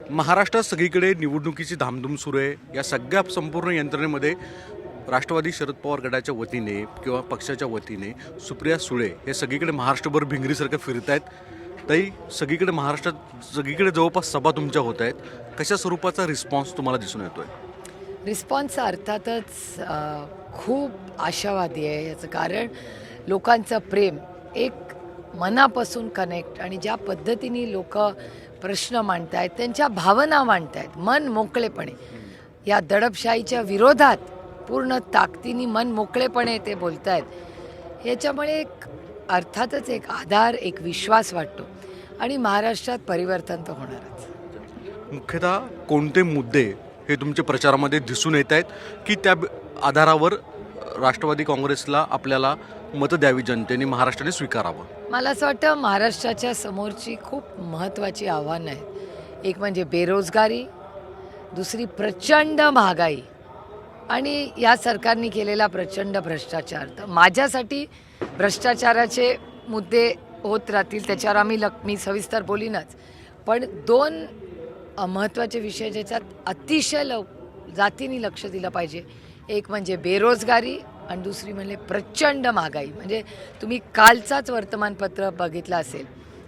महाराष्ट्रात सगळीकडे निवडणुकीची धामधूम सुरू आहे। या सगळ्या संपूर्ण यंत्रणेमध्ये राष्ट्रवादी शरद पवार गटाच्या वतीने किंवा पक्षाच्या वतीने सुप्रिया सुळे हे सगळीकडे महाराष्ट्रभर भिंगरीसारखं फिरत आहेत। ताई, सगळीकडे महाराष्ट्रात सगळीकडे जवळपास सभा तुमच्या होत आहेत, कशा स्वरूपाचा रिस्पॉन्स तुम्हाला दिसून येतोय? रिस्पॉन्स अर्थातच खूप आशावादी आहे। याचं कारण लोकांचं प्रेम एक मनापासून कनेक्ट आणि ज्या पद्धतीने लोक प्रश्न मांडत आहेत, त्यांच्या भावना मांडत आहेत मन मोकळेपणे, या दडपशाहीच्या विरोधात पूर्ण ताकदीने मन मोकळेपणे ते बोलत आहेत। याच्यामुळे एक अर्थातच एक आधार, एक विश्वास वाटतो आणि महाराष्ट्रात परिवर्तन तर होणारच। मुख्यतः कोणते मुद्दे हे तुमच्या प्रचारामध्ये दिसून येत आहेत की त्या आधारावर राष्ट्रवादी काँग्रेसला आपल्याला मतं द्यावी जनतेने, महाराष्ट्राने स्वीकारावं? मला असं वाटतं महाराष्ट्राच्या समोरची खूप महत्त्वाची आव्हानं आहेत। एक म्हणजे बेरोजगारी, दुसरी प्रचंड महागाई आणि या सरकारने केलेला प्रचंड भ्रष्टाचार। तर माझ्यासाठी भ्रष्टाचाराचे मुद्दे होत राहतील, त्याच्यावर मी सविस्तर बोलीनच, पण दोन महत्त्वाचे विषय ज्याच्यात अतिशय जातीने लक्ष दिलं पाहिजे, एक म्हणजे बेरोजगारी आणि दुसरी म्हणजे प्रचंड महागाई। म्हणजे तुम्ही कालचाच वर्तमानपत्र बघितलं असेल,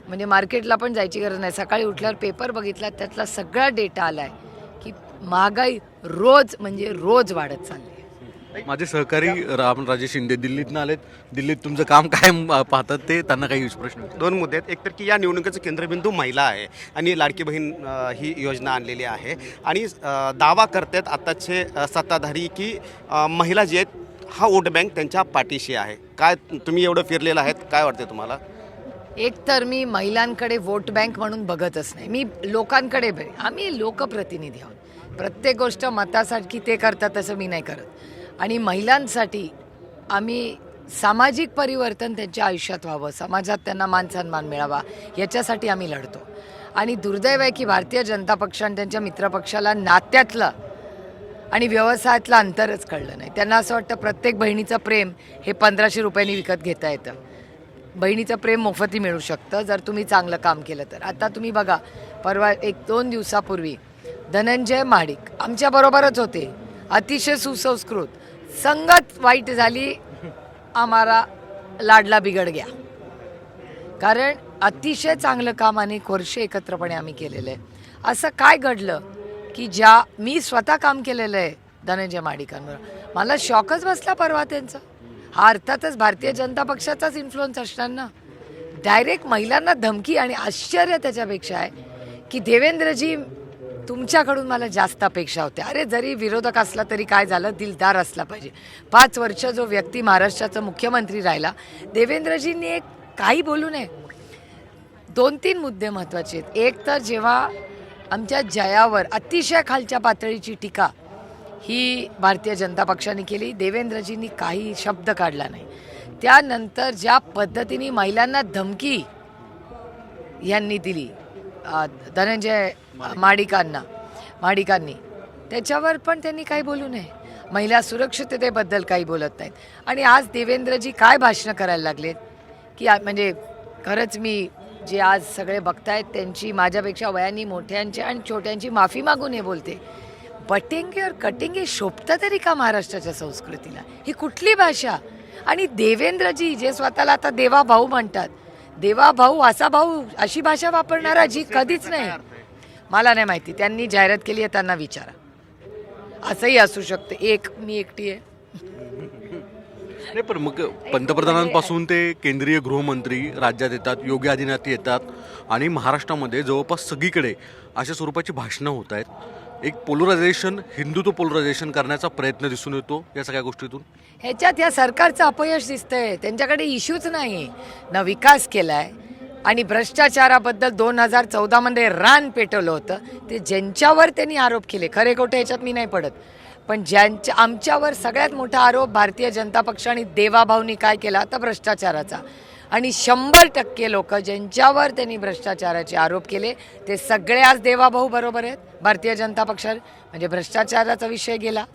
म्हणजे मार्केटला पण जायची गरज नाही, सकाळी उठल्यावर पेपर बघितला त्यातला सगळा डेटा आला आहे की महागाई रोज म्हणजे रोज वाढत चालली आहे। माझे सहकारी रामराजे शिंदे दिल्लीतनं आलेत, दिल्लीत तुमचं काम काय पाहतात ते, त्यांना काही प्रश्न? दोन मुद्दे आहेत। एक तर की या निवडणुकीचं केंद्रबिंदू महिला आहे आणि लाडकी बहीण ही योजना आणलेली आहे आणि दावा करतात आताचे सत्ताधारी की महिला जे आहेत हा वोट बँक त्यांच्या पाठीशी आहे। काय तुम्ही एवढं फिरलेलं आहेत, काय वाटते तुम्हाला? एक तर मी महिलांकडे वोट बँक म्हणून बघतच नाही, मी लोकांकडे आम्ही लोकप्रतिनिधी आहोत। प्रत्येक गोष्ट मतासाठी ते करतात तसं मी नाही करत आणि महिलांसाठी आम्ही सामाजिक परिवर्तन त्यांच्या आयुष्यात व्हावं, समाजात त्यांना मान सन्मान मिळावा याच्यासाठी आम्ही लढतो। आणि दुर्दैव आहे की भारतीय जनता पक्ष आणि त्यांच्या मित्रपक्षाला नात्यातलं आणि व्यवसायातलं अंतरच कळलं नाही। त्यांना असं वाटतं प्रत्येक बहिणीचं प्रेम हे 1500 रुपयांनी विकत घेता येतं, बहिणीचं प्रेम मोफती मिळू शकतं जर तुम्ही चांगलं काम केलं तर। आता तुम्ही बघा, परवा 1-2 दिवसापूर्वी धनंजय महाडिक आमच्याबरोबरच होते, अतिशय सुसंस्कृत, संगत वाईट झाली, आम्हाला लाडला बिघड गया, कारण अतिशय चांगलं काम अनेक वर्ष एकत्रपणे आम्ही केलेलं आहे। असं काय घडलं की मी स्वतः काम केलेलं आहे धनंजय महाडिकांवर, मला शॉकच बसला परवा त्यांचा। हा अर्थातच भारतीय जनता पक्षाचाच इन्फ्लुअन्स असणार ना। डायरेक्ट महिलांना धमकी, आणि आश्चर्य त्याच्यापेक्षा आहे की देवेंद्रजी तुमच्याकडून मला जास्त अपेक्षा होत्या। अरे जरी विरोधक असला तरी काय झालं, दिलदार असला पाहिजे। 5 वर्ष जो व्यक्ती महाराष्ट्राचा मुख्यमंत्री राहिला, देवेंद्रजींनी एक काही बोलू नये। 2-3 मुद्दे महत्त्वाचे आहेत। एक तर जेव्हा आमच्या जयावर अतिशय खालच्या पातळीची टीका ही भारतीय जनता पक्षाने केली, देवेंद्रजींनी काही शब्द काढला नाही। त्यानंतर ज्या पद्धतीने महिलांना धमकी यांनी दिली धनंजय महाडिकांनी, त्याच्यावर पण त्यांनी काही बोलू नये। महिला सुरक्षिततेबद्दल काही बोलत नाहीत आणि आज देवेंद्रजी काय भाषणं करायला लागलेत की म्हणजे खरंच मी जे आज सगळे बघतायत त्यांची, माझ्यापेक्षा वयाने मोठ्यांची आणि छोट्यांची माफी मागून हे बोलते। बटेंगे और कटेंगे शोभतं तरी का महाराष्ट्राच्या संस्कृतीला? ही कुठली भाषा? आणि देवेंद्रजी जे स्वतःला आता देवा भाऊ म्हणतात, देवा भाऊ, असा भाऊ, अशी भाषा वापरणारा जी कधीच नाही। मला नाही माहिती, त्यांनी जाहिरात केली आहे, त्यांना विचारा, असंही असू शकतं, मी एकटी आहे। नाही, पण मग पंतप्रधानांपासून ते केंद्रीय गृहमंत्री राज्यात येतात, योगी आदित्यनाथ येतात आणि महाराष्ट्रामध्ये जवळपास सगळीकडे अशा स्वरूपाची भाषणं होत आहेत। एक पोलरायझेशन, हिंदुत्व पोलरायझेशन करण्याचा प्रयत्न दिसून येतो या सगळ्या गोष्टीतून। ह्याच्यात या सरकारचं अपयश दिसतंय, त्यांच्याकडे इश्यूच नाही, न विकास केलाय आणि भ्रष्टाचाराबद्दल 2014 रान पेटवलं होतं, ते ज्यांच्यावर त्यांनी आरोप केले, खरे खोटे ह्याच्यात मी नाही पडत, पण आमच्यावर सगळ्यात मोठा आरोप भारतीय जनता पक्ष आणि देवाभाऊनी काय केला तर भ्रष्टाचाराचा, आणि 100% लोक ज्यांच्यावर त्यांनी भ्रष्टाचाराचे आरोप केले ते सगळे आज देवाभाऊ बरोबर आहेत भारतीय जनता पक्षात। म्हणजे भ्रष्टाचाराचा विषय गेला,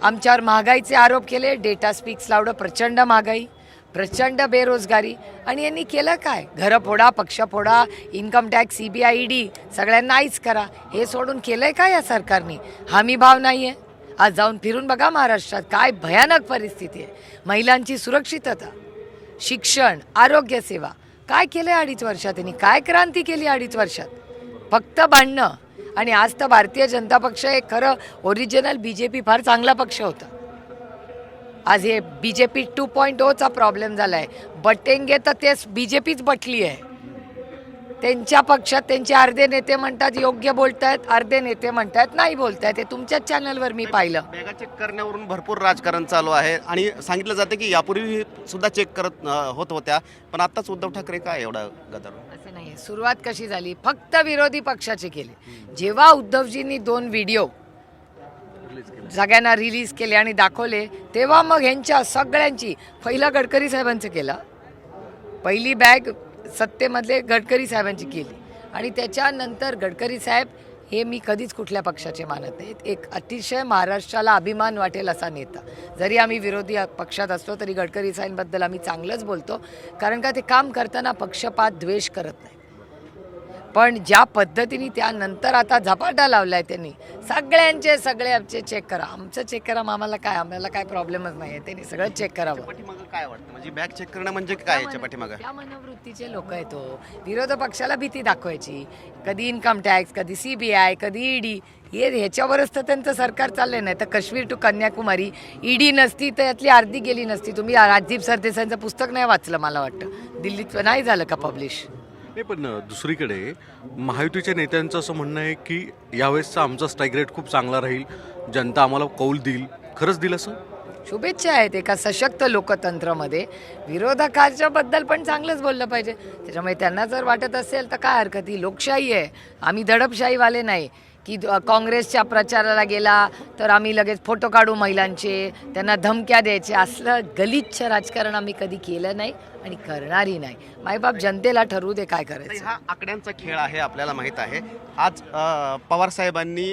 आमच्यावर महागाईचे आरोप केले, डेटा स्पीक्स लावलं, प्रचंड महागाई, प्रचंड बेरोजगारी. आणि यांनी केलं काय? घरं फोडा, पक्ष फोडा, इन्कम टॅक्स, CBI, ED सगळ्यांना आईच करा. हे सोडून केलंय काय या सरकारने? हमी भाव नाही आहे. आज जाऊन फिरून बघा महाराष्ट्रात काय भयानक परिस्थिती आहे. महिलांची सुरक्षितता, शिक्षण, आरोग्य सेवा काय केलंय 2.5 वर्षात? त्यांनी काय क्रांती केली 2.5 वर्षात? फक्त भांडणं. आणि आज तर भारतीय जनता पक्ष हे खरं ओरिजिनल BJP फार चांगला पक्ष होता. आज हे BJP 2.0चा प्रॉब्लेम झाला आहे. बटेंगे तर तेच BJPच बटली आहे. त्यांच्या पक्षात त्यांचे अर्धे नेते म्हणतात योग्य बोलतायत, अर्धे नेते म्हणतात नाही बोलतायत. हे तुमच्याच चॅनलवर मी पाहिलं. बॅगा चेक करण्यावरून भरपूर राजकारण चालू आहे आणि सांगितलं जातं की यापूर्वी सुद्धा चेक करत होत होत्या, पण आताच उद्धव ठाकरे काय एवढा गदार? असं नाही. सुरुवात कशी झाली? फक्त विरोधी पक्षाचे केले. जेव्हा उद्धवजींनी 2 व्हिडिओ सगळ्यांना रिलीज केले आणि दाखवले, तेव्हा मग ह्यांच्या सगळ्यांची पहिला गडकरी साहेबांचं केला. पहिली बॅग सत्तेमधले गडकरी साहेबांची केली. आणि त्याच्यानंतर गडकरी साहेब हे मी कधीच कुठल्या पक्षाचे मानत नाहीत. एक अतिशय महाराष्ट्राला अभिमान वाटेल असा नेता. जरी आम्ही विरोधी पक्षात असलो तरी गडकरी साहेबांबद्दल आम्ही चांगलंच बोलतो, कारण का ते काम करताना पक्षपात द्वेष करत नाही. पण ज्या पद्धतीने त्यानंतर आता झपाटा लावलाय त्यांनी, सगळ्यांचे सगळे आमचे चेक करा, आमचं चेक करा, आम्हाला काय प्रॉब्लेमच नाही आहे. त्यांनी सगळं चेक करावं. पाठीमागं काय वाटतं? म्हणजे बॅग चेक करणं म्हणजे काय याच्या पाठीमागं? त्या मनोवृत्तीचे लोक आहेत हो. विरोधी पक्षाला भीती दाखवायची. कधी इन्कम टॅक्स, कधी CBI, कधी ED. ह्याच्यावरच तर त्यांचं सरकार चाललंय. नाही तर काश्मीर टू कन्याकुमारी ED नसती तर यातली अर्धी गेली नसती. तुम्ही राजदीप सरदेसाईंचं पुस्तक नाही वाचलं मला वाटतं, दिल्लीत नाही झालं का पब्लिश? नाही, पण दुसरीकडे महायुतीच्या नेत्यांचं असं म्हणणं आहे की यावेळेसचा आमचा स्ट्राईक रेट खूप चांगला राहील, जनता आम्हाला कौल देईल. खरंच दिलं असं? शुभेच्छा आहेत. एका सशक्त लोकतंत्रामध्ये विरोधकाच्या बद्दल पण चांगलंच बोललं पाहिजे. त्याच्यामुळे त्यांना जर वाटत असेल तर काय हरकत? ही लोकशाही आहे. आम्ही दडपशाहीवाले नाही की काँग्रेसच्या प्रचाराला गेला तर आम्ही लगेच फोटो काढू महिलांचे, त्यांना धमक्या द्यायचे. असलं गलिच्छ राजकारण आम्ही कधी केलं नाही आणि करणारही नाही. मायबाप जनतेला ठरवू दे काय करायचं. हा आकड्यांचा खेळ आहे, आपल्याला माहीत आहे. आज पवार साहेबांनी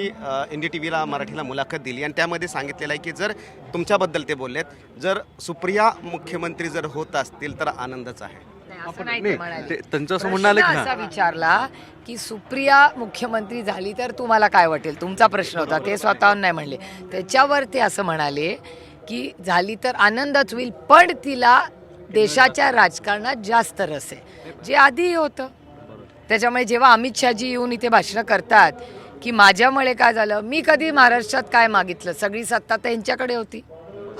NDTVला मराठीला मुलाखत दिली आणि त्यामध्ये सांगितलेलं आहे की जर तुमच्याबद्दल ते बोललेत, जर सुप्रिया मुख्यमंत्री जर होत असतील तर आनंदच आहे. असं नाही ते म्हणाले. त्यांचं असं म्हणणं आलं की असा विचारला की सुप्रिया मुख्यमंत्री झाली तर तुम्हाला काय वाटेल? तुमचा प्रश्न होता, ते स्वतःहून नाही म्हणले. त्याच्यावर ते असं म्हणाले की झाली तर आनंदच होईल, पण तिला देशाच्या राजकारणात जास्त रस आहे, जे आधीही होतं. त्याच्यामुळे जेव्हा अमित शहाजी येऊन इथे भाषणं करतात की माझ्यामुळे काय झालं, मी कधी महाराष्ट्रात काय मागितलं? सगळी सत्ता तर यांच्याकडे होती.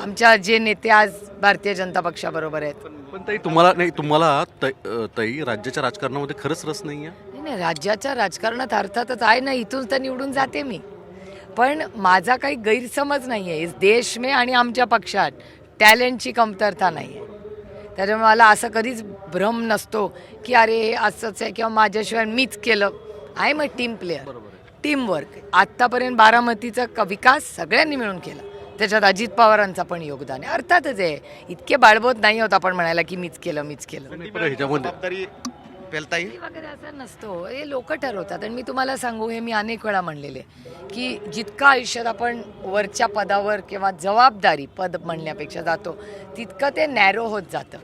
आमच्या जे नेते आज भारतीय जनता पक्षाबरोबर आहेत. पण तुम्हाला ताई राज्याच्या राजकारणामध्ये खरंच रस नाही आहे? नाही, राज्याच्या राजकारणात अर्थातच आहे ना, इथून तर निवडून जाते मी. पण माझा काही गैरसमज नाही आहे. देश में आणि आमच्या पक्षात टॅलेंटची कमतरता नाही आहे. त्याच्यामुळे मला असं कधीच भ्रम नसतो की अरे हे असंच आहे किंवा माझ्याशिवाय मीच केलं. I am a team player, teamwork. आत्तापर्यंत बारामतीचा विकास सगळ्यांनी मिळून केला, त्याच्यात अजित पवारांचा पण योगदान आहे. अर्थातच आहे, इतके बाळबोध नाही होत आपण म्हणायला की मीच केलं. जबाबदारी पेलताई वगैरे असं नसतो, हे लोक ठरवतात. आणि मी तुम्हाला सांगू, हे मी अनेक वेळा म्हणलेले की जितकं आयुष्यात आपण वरच्या पदावर किंवा जबाबदारी पद म्हणण्यापेक्षा जातो तितकं ते नॅरो होत जातं.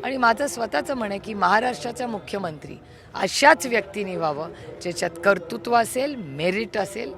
आणि माझं स्वतःचं म्हण आहे की महाराष्ट्राचा मुख्यमंत्री अशाच व्यक्तीने व्हावं ज्याच्यात कर्तृत्व असेल, मेरिट असेल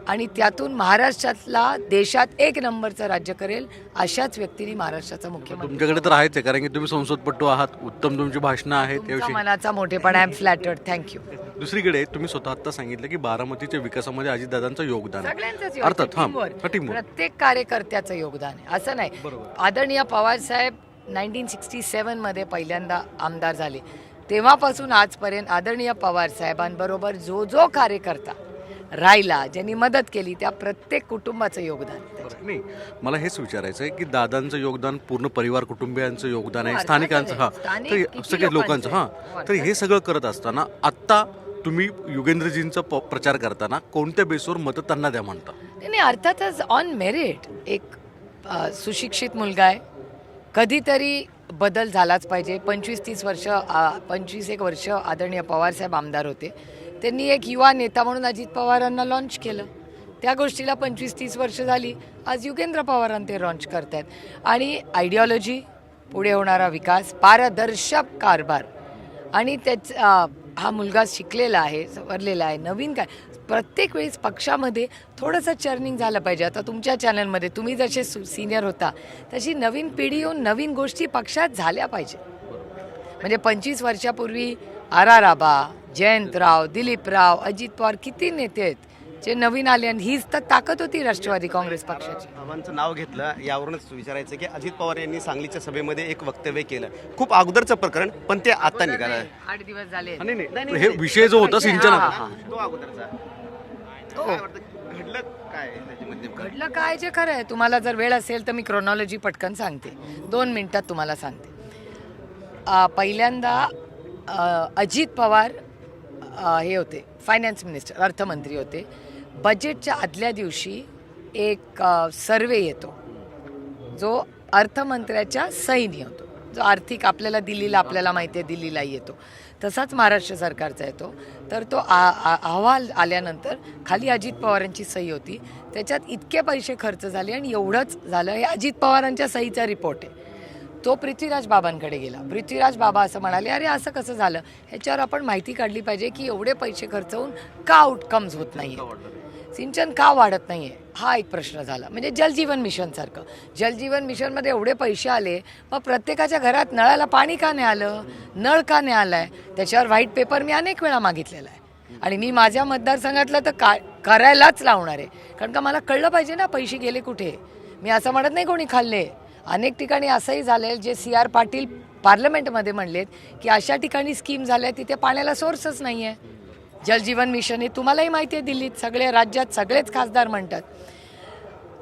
आणि त्यातून महाराष्ट्रातला देशात 1 नंबरचं राज्य करेल, अशाच व्यक्तीने महाराष्ट्राचा मुख्यमंत्री. तुमच्याकडे तर आहेच आहे, कारण की तुम्ही संसदपटू आहात, उत्तम तुमची भाषणं आहेत. तुमचा मनाचा मोठेपणा. I am flattered, thank you. दुसरीकडे तुम्ही स्वतः आता सांगितलं की बारामतीच्या विकासामध्ये अजितदादांचं योगदान आहे. सगळ्यांचंच अर्थात टीमवर्क, प्रत्येक कार्यकर्त्याचं योगदान आहे. असं नाही. आदरणीय पवार साहेब 1967 मध्ये पहिल्यांदा आमदार झाले, तेव्हापासून आजपर्यंत आदरणीय पवार साहेबांबरोबर जो जो कार्यकर्ता राहिला, ज्यांनी मदत केली, त्या प्रत्येक कुटुंबाचं योगदान. नाही, मला हेच विचारायचं आहे की दादांचं योगदान पूर्ण परिवार कुटुंबियांचं योगदान आहे, हो, स्थानिकांचं, तर सगळ्या लोकांचं. तर हे सगळं करत असताना आत्ता तुम्ही युगेंद्रजींचा प्रचार करताना कोणत्या बेसवर मतं त्यांना द्या म्हणता? नाही, अर्थातच ऑन मेरिट. एक सुशिक्षित मुलगा आहे, कधीतरी बदल झालाच पाहिजे. 25-30 वर्ष आदरणीय पवारसाहेब आमदार होते. त्यांनी एक युवा नेता म्हणून अजित पवारांना लॉन्च केलं. त्या गोष्टीला 25-30 वर्ष झाली. आज युगेंद्र पवारांना ते लॉन्च करत आहेत. आणि आयडिओलॉजी, पुढे होणारा विकास, पारदर्शक कारभार आणि हा मुलगा शिकलेला आहे, सवरलेला आहे. नवीन काय प्रत्येक वेळेस पक्षामध्ये थोडंसं चर्निंग झालं पाहिजे. आता तुमच्या चॅनलमध्ये तुम्ही जसे सिनियर होता तशी नवीन पिढी येऊन नवीन गोष्टी पक्षात झाल्या पाहिजे. म्हणजे 25 वर्षापूर्वी आर आबा, जयंतराव, दिलीपराव, अजित पवार किती नेते आहेत जे नवीन आले आणि हीच तर ताकद होती राष्ट्रवादी काँग्रेस पक्षाची. बाबांचं नाव घेतलं यावरूनच विचारायचं की अजित पवार यांनी सांगलीच्या सभेमध्ये एक वक्तव्य केलं, खूप अगोदरचं प्रकरण, पण ते आता निघालं. 8 दिवस झाले. नाही, हे विषय जो होता सिंचनाचा, तो अगोदरचा काय वाटतं, घडलं काय त्याच्यामध्ये? घडलं काय जे खरं आहे. तुम्हाला जर वेळ असेल तर मी क्रोनॉलॉजी पटकन सांगते, 2 मिनिटात तुम्हाला सांगते. पहिल्यांदा अजित पवार हे होते फायनान्स मिनिस्टर, अर्थमंत्री होते. बजेटच्या आदल्या दिवशी एक सर्वे येतो जो अर्थमंत्र्याच्या सहीने होतो, जो आर्थिक आपल्याला दिल्लीला, आपल्याला माहिती आहे दिल्लीला येतो, तसाच महाराष्ट्र सरकारचा येतो. तर तो अहवाल आल्यानंतर खाली अजित पवारांची सही होती. त्याच्यात इतके पैसे खर्च झाले आणि एवढंच झालं, हे अजित पवारांच्या सहीचा रिपोर्ट आहे. तो पृथ्वीराज बाबांकडे गेला. पृथ्वीराज बाबा असं म्हणाले, अरे असं कसं झालं, ह्याच्यावर आपण माहिती काढली पाहिजे की एवढे पैसे खर्च होऊन का आउटकम्स होत नाही, सिंचन का वाढत नाही आहे, हा एक प्रश्न झाला. म्हणजे जलजीवन मिशनसारखं, जलजीवन मिशनमध्ये एवढे पैसे आले, मग प्रत्येकाच्या घरात नळाला पाणी का नाही आलं, नळ का नाही आला आहे, त्याच्यावर व्हाईट पेपर मी अनेक वेळा मागितलेला आहे आणि मी माझ्या मतदारसंघातलं तर करायलाच लावणार आहे. कारण का मला कळलं पाहिजे ना पैसे गेले कुठे. मी असं म्हणत नाही कोणी खाल्ले. अनेक ठिकाणी असंही झालं जे CR पाटील पार्लमेंटमध्ये म्हणलेत की अशा ठिकाणी स्कीम झाल्या तिथे पाण्याला सोर्सच नाही आहे. जलजीवन मिशन हे तुम्हालाही माहिती आहे, दिल्लीत सगळे राज्यात सगळेच खासदार म्हणतात.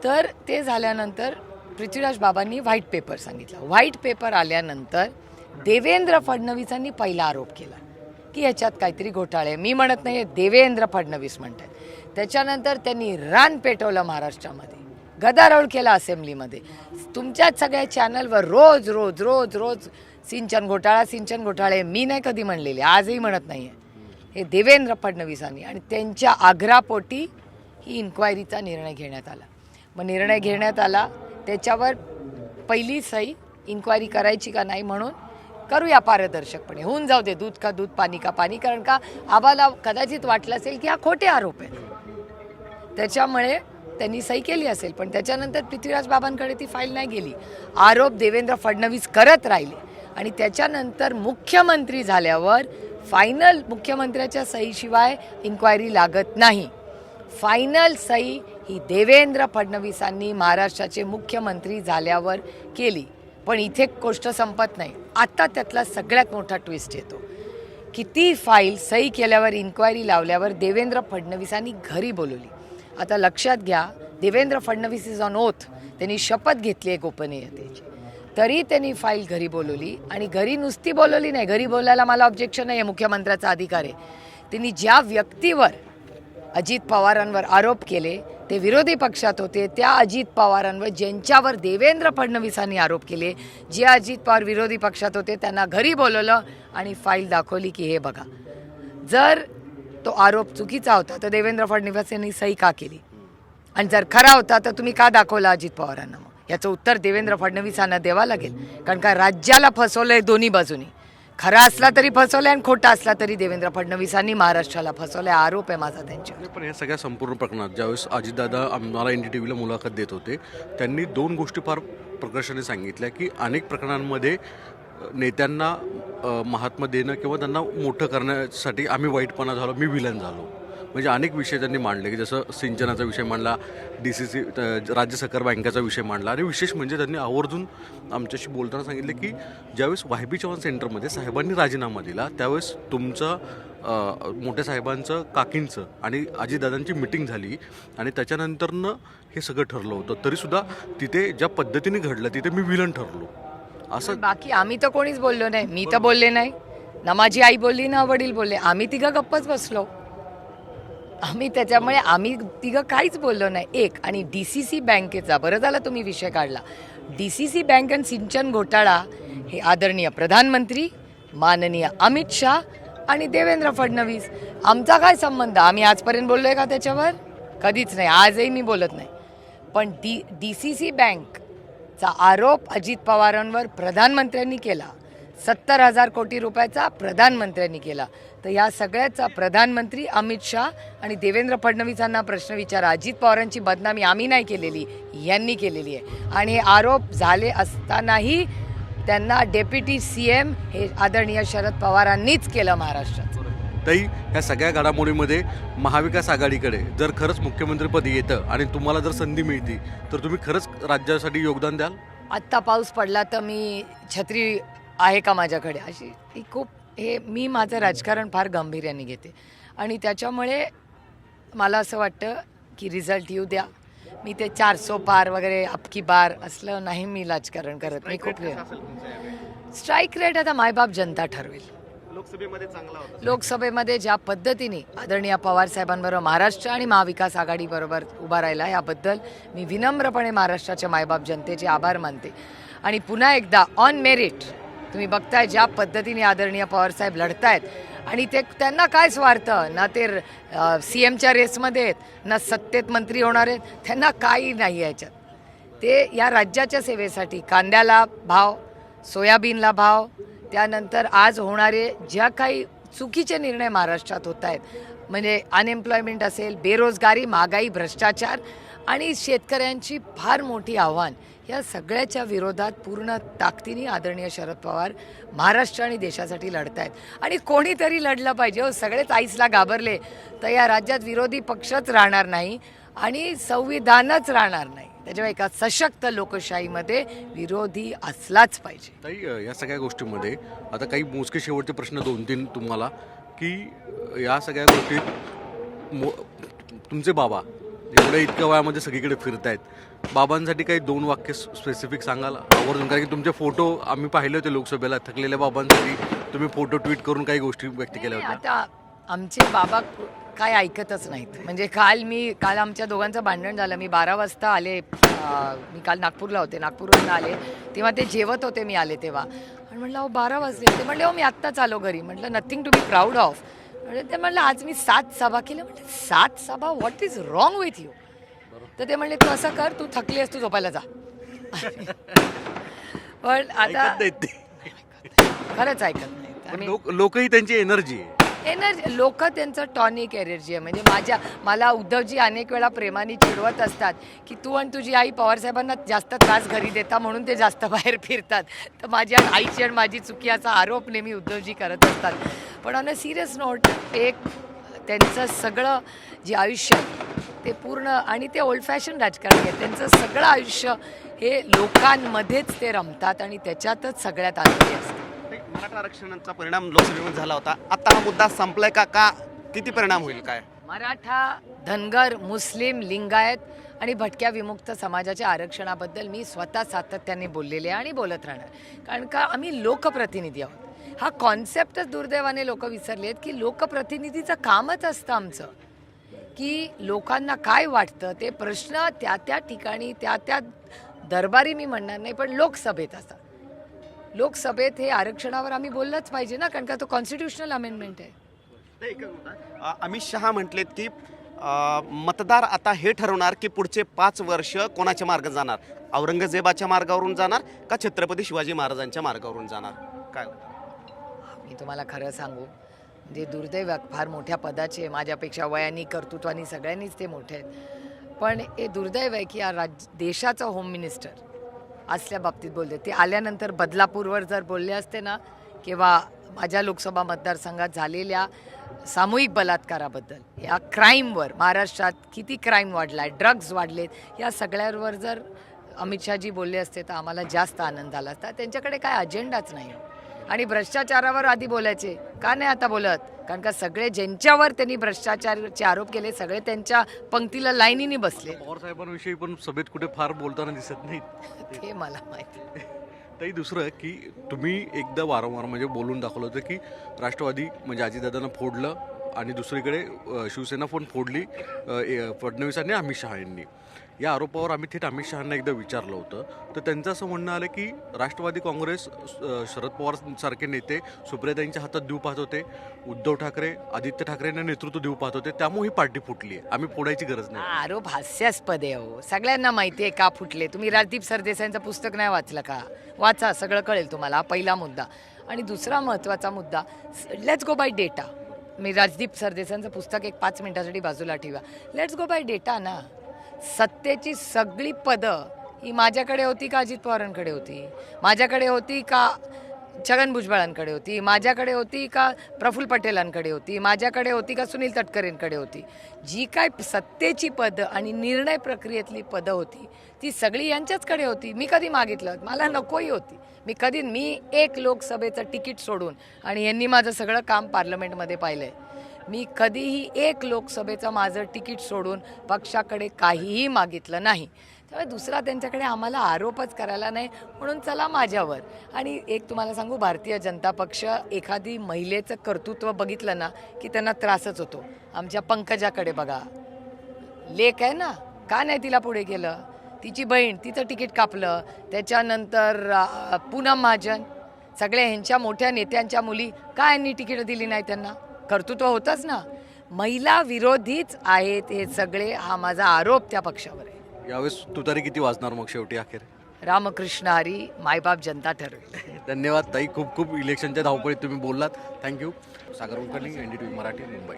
तर ते झाल्यानंतर पृथ्वीराज बाबांनी व्हाईट पेपर सांगितलं. व्हाईट पेपर आल्यानंतर देवेंद्र फडणवीसांनी पहिला आरोप केला की ह्याच्यात काहीतरी घोटाळे. मी म्हणत नाही, देवेंद्र फडणवीस म्हणतात. त्याच्यानंतर त्यांनी रान पेटवलं महाराष्ट्रामध्ये, गदारोळ केला असेंब्लीमध्ये. तुमच्याच सगळ्या चॅनलवर रोज रोज रोज रोज सिंचन घोटाळे मी नाही कधी म्हणलेले, आजही म्हणत नाही आहे. हे देवेंद्र फडणवीसांनी आणि त्यांच्या आग्रहापोटी ही इन्क्वायरीचा निर्णय घेण्यात आला. मग निर्णय घेण्यात आला त्याच्यावर पहिली सही इन्क्वायरी करायची का नाही म्हणून करूया पारदर्शकपणे, होऊन जाऊ दे, दूध का दूध पाणी का पाणी. कारण का आम्हाला कदाचित वाटलं असेल की हा खोटे आरोप आहेत, त्याच्यामुळे त्यांनी सही केली असेल. पण त्याच्यानंतर पृथ्वीराज बाबांकडे ती फाईल नाही गेली. आरोप देवेंद्र फडणवीस करत राहिले आणि त्याच्यानंतर मुख्यमंत्री झाल्यावर फायनल मुख्यमंत्र्याच्या सहीशिवाय इन्क्वायरी लागत नाही. फायनल सही ही देवेंद्र फडणवीसांनी महाराष्ट्राचे मुख्यमंत्री झाल्यावर केली. पण इथे गोष्ट संपत नाही. आता त्यातला सगळ्यात मोठा ट्विस्ट येतो की ती फाईल सही केल्यावर, इन्क्वायरी लावल्यावर देवेंद्र फडणवीसांनी घरी बोलवली. आता लक्षात घ्या, Devendra Fadnavis is on oath, त्यांनी शपथ घेतली आहे गोपनीयतेची, तरी त्यांनी फाईल घरी बोलवली. आणि घरी नुसती बोलवली नाही, घरी बोलायला मला ऑब्जेक्शन नाही आहे, मुख्यमंत्र्याचा अधिकार आहे. त्यांनी ज्या व्यक्तीवर अजित पवारांवर आरोप केले ते विरोधी पक्षात होते, त्या अजित पवारांवर ज्यांच्यावर देवेंद्र फडणवीसांनी आरोप केले, जे अजित पवार विरोधी पक्षात होते, त्यांना घरी बोलवलं आणि फाईल दाखवली की हे बघा, जर तो आरोप चुकीचा होता तर देवेंद्र फडणवीस यांनी सही का केली, आणि जर खरा होता तर तुम्ही का दाखवला अजित पवारांना. मग याचं उत्तर देवेंद्र फडणवीसांना द्यावं लागेल. कारण का राज्याला फसवलंय दोन्ही बाजूनी, खरा असला तरी फसवलंय आणि खोटा असला तरी देवेंद्र फडणवीसांनी महाराष्ट्राला फसवलंय, आरोप आहे माझा त्यांच्यावर. पण या सगळ्या संपूर्ण प्रकरणात ज्यावेळेस अजितदादा आम्हाला NDTVला मुलाखत देत होते, त्यांनी 2 गोष्टी फार प्रकर्षाने सांगितल्या की अनेक प्रकरणांमध्ये नेत्यांना महात्मा देणं किंवा त्यांना मोठं करण्यासाठी आम्ही वाईटपणा झालो, मी विलन झालो. म्हणजे अनेक विषय त्यांनी मांडले की जसं सिंचनाचा विषय मांडला, DCC राज्य सहकार बँकेचा विषय मांडला. आणि विशेष म्हणजे त्यांनी आवर्जून आमच्याशी बोलताना सांगितले की ज्यावेळेस YB चव्हाण सेंटरमध्ये साहेबांनी राजीनामा दिला त्यावेळेस तुमचं मोठ्या साहेबांचं, काकींचं आणि अजितदादांची मिटिंग झाली आणि त्याच्यानंतरनं हे सगळं ठरलं होतं. तरीसुद्धा तिथे ज्या पद्धतीने घडलं तिथे मी विलन ठरलो असं. बाकी आम्ही तर कोणीच बोललो नाही, मी तर बोलले नाही ना, माझी आई बोलली ना वडील बोलले, आम्ही तिघं गप्पच बसलो. आम्ही त्याच्यामुळे आम्ही तिघं काहीच बोललो नाही. एक आणि DCC बँकेचा, बरं झालं तुम्ही विषय काढला. DCC बँक आणि सिंचन घोटाळा हे आदरणीय प्रधानमंत्री, माननीय अमित शाह आणि देवेंद्र फडणवीस, आमचा काय संबंध, आम्ही आजपर्यंत बोललोय का त्याच्यावर? कधीच नाही, आजही मी बोलत नाही. पण DCC बँक चा आरोप अजित पवारांवर प्रधानमंत्र्यांनी केला, 70,000 कोटी रुपयाचा प्रधानमंत्र्यांनी केला, तर या सगळ्याचा प्रधानमंत्री अमित शाह आणि देवेंद्र फडणवीसांना प्रश्न विचारा. अजित पवारांची बदनामी आम्ही नाही केलेली, यांनी केलेली आहे. आणि हे आरोप झाले असतानाही त्यांना डेप्युटी CM हे आदरणीय शरद पवारांनीच केलं महाराष्ट्रात. ताई, ह्या सगळ्या घडामोडीमध्ये महाविकास आघाडीकडे जर खरंच मुख्यमंत्रीपद येतं आणि तुम्हाला जर संधी मिळते तर तुम्ही खरंच राज्यासाठी योगदान द्याल? आत्ता पाऊस पडला तर मी छत्री आहे का माझ्याकडे, अशी ही खूप मी माझं राजकारण फार गांभीर्याने घेते आणि त्याच्यामुळे मला असं वाटतं की रिझल्ट येऊ द्या. मी ते 400 पार वगैरे अबकी बार असलं नाही मी राजकारण करत. मी खूप स्ट्राईक रेट आता मायबाप जनता ठरवेल. लोकसभेमध्ये चांगला होता. लोकसभेमध्ये ज्या पद्धतीने आदरणीय पवार साहेबांबरोबर महाराष्ट्र आणि महाविकास आघाडीबरोबर उभा राहिला याबद्दल मी विनम्रपणे महाराष्ट्राच्या मायबाप जनतेचे आभार मानते. आणि पुन्हा एकदा ऑन मेरिट तुम्ही बघताय ज्या पद्धतीने आदरणीय पवारसाहेब लढतायत आणि ते त्यांना काय स्वार्थ ना ते CMच्या रेसमध्ये आहेत ना सत्तेत मंत्री होणार आहेत, त्यांना काही नाही याच्यात. ते या राज्याच्या सेवेसाठी कांद्याला भाव, सोयाबीनला भाव, त्यानंतर आज होणारे ज्या काही चुकीचे निर्णय महाराष्ट्रात होत आहेत म्हणजे अनएम्प्लॉयमेंट असेल, बेरोजगारी, महागाई, भ्रष्टाचार आणि शेतकऱ्यांची फार मोठी आव्हान, या सगळ्याच्या विरोधात पूर्ण ताकदीने आदरणीय शरद पवार महाराष्ट्र आणि देशासाठी लढत आहेत. आणि कोणीतरी लढलं पाहिजे हो. सगळेच आईसला घाबरले तर या राज्यात विरोधी पक्षच राहणार नाही आणि संविधानच राहणार नाही. त्याच्यामुळे एका सशक्त लोकशाहीमध्ये विरोधी असलाच पाहिजे. ताई, या सगळ्या गोष्टींमध्ये आता काही मोजके शेवटचे प्रश्न 2-3 तुम्हाला, की या सगळ्या गोष्टीत तुमचे बाबा एवढ्या इतक्या वयामध्ये सगळीकडे फिरत आहेत, बाबांसाठी काही 2 वाक्य स्पेसिफिक सांगाल आवर्जून? कारण की तुमचे फोटो आम्ही पाहिले होते लोकसभेला, थकलेल्या बाबांसाठी तुम्ही फोटो ट्विट करून काही गोष्टी व्यक्त केल्या होत्या. आता आमचे बाबा काय ऐकतच नाहीत. म्हणजे काल आमच्या दोघांचं भांडण झालं. मी 12 वाजता आले, मी काल नागपूरला होते, नागपूरवरून आले तेव्हा ते जेवत होते, मी आले तेव्हा. आणि म्हटलं अहो 12 वाजले. ते म्हटले हो मी आत्ताच आलो घरी. म्हटलं nothing to be proud of. म्हणजे ते म्हटलं आज मी 7 सभा केल्या. म्हटलं 7 सभा, what is wrong with you? तर ते म्हणले तू असं कर, तू थकली आहेस, तू झोपायला जा. पण आता खरंच ऐकत नाहीत. लोकही त्यांची एनर्जी आहे. लोक त्यांचं टॉनिक एनर्जी आहे. म्हणजे मला उद्धवजी अनेक वेळा प्रेमाने चिडवत असतात की तू आणि तुझी आई पवारसाहेबांना जास्त त्रास घरी देता म्हणून ते जास्त बाहेर फिरतात. तर माझ्या आईची आणि माझी चुकी याचा आरोप नेहमी उद्धवजी करत असतात. पण ऑन अ सिरियस नोट, त्यांचं सगळं जे आयुष्य ते पूर्ण, आणि ते ओल्ड फॅशन राजकारण आहे, त्यांचं सगळं आयुष्य हे लोकांमध्येच ते रमतात आणि त्याच्यातच सगळ्यात आनंदी असतात. मराठा आरक्षणाचा परिणाम लोकसभेमध्ये झाला होता. आता हा मुद्दा संपलाय का किती परिणाम होईल काय? मराठा, धनगर, मुस्लिम, लिंगायत आणि भटक्या विमुक्त समाजाच्या आरक्षणाबद्दल मी स्वतः सातत्याने बोललेले आहे आणि बोलत राहणार. कारण का आम्ही लोकप्रतिनिधी आहोत. हा कॉन्सेप्टच दुर्दैवाने लोक विसरले आहेत की लोकप्रतिनिधीचं कामच असतं आमचं की लोकांना काय वाटतं ते प्रश्न त्या ठिकाणी त्या दरबारी मी म्हणणार नाही पण लोकसभेत असतात. लोकसभेत हे आरक्षणावर आम्ही बोललंच पाहिजे ना, कारण का तो कॉन्स्टिट्युशनल अमेंडमेंट आहे. अमित शहा म्हटलेत की मतदार आता हे ठरवणार की पुढचे 5 वर्ष कोणाच्या मार्गात जाणार, औरंगजेबाच्या मार्गावरून जाणार का छत्रपती शिवाजी महाराजांच्या मार्गावरून जाणार, काय? मी तुम्हाला खरं सांगू, म्हणजे दुर्दैव फार मोठ्या पदाचे, माझ्यापेक्षा वयानी कर्तृत्वानी सगळ्यांनीच ते मोठे आहेत. पण हे दुर्दैव आहे की या देशाचा होम मिनिस्टर असल्या बाबतीत बोलते. ते आल्यानंतर बदलापूरवर जर बोलले असते ना किंवा माझ्या लोकसभा मतदारसंघात झालेल्या सामूहिक बलात्काराबद्दल, या क्राईमवर, महाराष्ट्रात किती क्राईम वाढला आहे, ड्रग्ज वाढलेत, या सगळ्यावर जर अमित शहाजी बोलले असते तर आम्हाला जास्त आनंद झाला असता. त्यांच्याकडे काय अजेंडाच नाही. आणि भ्रष्टाचारावर आधी बोलायचे, का नाही आता बोलत? कारण का सगळे ज्यांच्यावर त्यांनी भ्रष्टाचाराचे आरोप केले सगळे त्यांच्या पंक्तीला लाईनीने बसले. पवार साहेबांविषयी पण सभेत कुठे फार बोलताना दिसत नाहीत. ते मला माहिती. तरी दुसरं की तुम्ही एकदा वारंवार म्हणजे बोलून दाखवलं होतं की राष्ट्रवादी म्हणजे अजितदादांना फोडलं आणि दुसरीकडे शिवसेना पण फोडली फडणवीस आणि अमित शहा यांनी. या आरोपावर आम्ही थेट अमित शहांना एकदा विचारलं होतं, तर त्यांचं असं म्हणणं आलं की राष्ट्रवादी काँग्रेस शरद पवार सारखे नेते सुप्रियाताईंच्या हातात देऊ पाहत होते, उद्धव ठाकरे आदित्य ठाकरेंना नेतृत्व देऊ पाहत होते, त्यामुळे ही पार्टी फुटली आहे, आम्ही फोडायची गरज नाही. आरोप हास्यास्पद आहे हो. सगळ्यांना माहिती आहे का फुटले. तुम्ही राजदीप सरदेसाईंचं पुस्तक नाही वाचलं का? वाचा, सगळं कळेल तुम्हाला. हा पहिला मुद्दा. आणि दुसरा महत्त्वाचा मुद्दा, लेट्स गो बाय डेटा. मी राजदीप सरदेसाईंचं पुस्तक एक 5 मिनिटासाठी बाजूला ठेवा. लेट्स गो बाय डेटा ना. सत्तेची सगळी पदं ही माझ्याकडे होती का अजित पवारांकडे होती? माझ्याकडे होती का छगन भुजबळांकडे होती? माझ्याकडे होती का प्रफुल्ल पटेलांकडे होती? माझ्याकडे होती का सुनील तटकरेंकडे होती? जी काय सत्तेची पदं आणि निर्णय प्रक्रियेतली पदं होती ती सगळी यांच्याचकडे होती. मी कधी मागितलं? मला नकोही होती. मी एक लोकसभेचं तिकीट सोडून, आणि यांनी माझं सगळं काम पार्लमेंटमध्ये पाहिलं आहे, मी कधीही एक लोकसभेचं माझं तिकीट सोडून पक्षाकडे काहीही मागितलं नाही. त्यामुळे दुसरा त्यांच्याकडे आम्हाला आरोपच करायला नाही, म्हणून चला माझ्यावर. आणि एक तुम्हाला सांगू, भारतीय जनता पक्ष एखादी महिलेचं कर्तृत्व बघितलं ना की त्यांना त्रासच होतो. आमच्या पंकजाकडे बघा, लेक आहे ना, का नाही तिला पुढे केलं? तिची बहीण, तिचं तिकीट कापलं. त्याच्यानंतर पूनम महाजन, सगळ्या ह्यांच्या मोठ्या नेत्यांच्या मुली, का यांनी तिकीटं दिली नाही त्यांना? कर्तृत्व होतंच ना. महिला विरोधीच आहेत हे सगळे, हा माझा आरोप त्या पक्षावर आहे. यावेळेस तुतारी किती वाजणार मग शेवटी अखेर? रामकृष्ण हरी, मायबाप जनता ठरवेल. धन्यवाद ताई, खूप खूप इलेक्शनच्या धावपळीत तुम्ही बोललात. थँक्यू. सागर कुलकर्णी, NDTV मराठी, मुंबई.